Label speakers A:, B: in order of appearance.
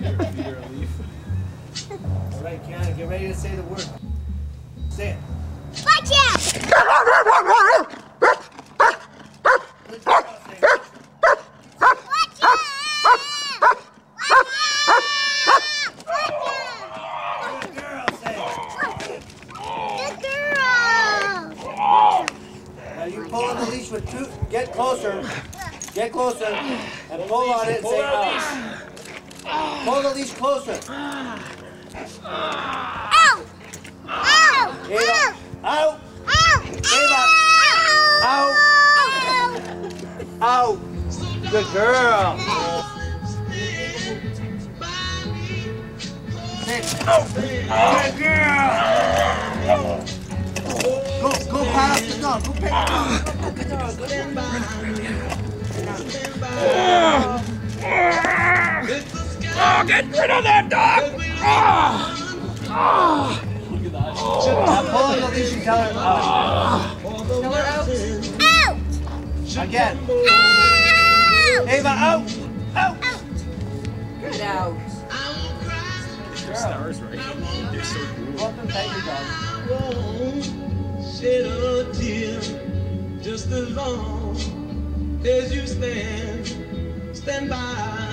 A: All right, Kiana, get ready to say the word. Say it.
B: Watch out!
A: Good girl, say it.
B: Watch out!
A: Good girl, say it.
B: Good girl!
A: Now you pull on the leash with two. Get closer. Get closer. And pull on it and say out. Pull the leash closer.
B: Ow! Ow!
A: Ava. Out.
B: Ow!
A: Ava. Out. Out. Good girl. Good girl. Go past the dog. Go pet the dog.
C: Oh, get rid of that dog!
A: Now pull on the leash and tell her out.
B: Tell her out. Out!
A: Again.
B: Out!
A: Ava, out. Out.
B: Get out.
C: Stars, right? They're so cool.
A: Go up and pet your dog.
D: Shed a tear just as long as you stand by.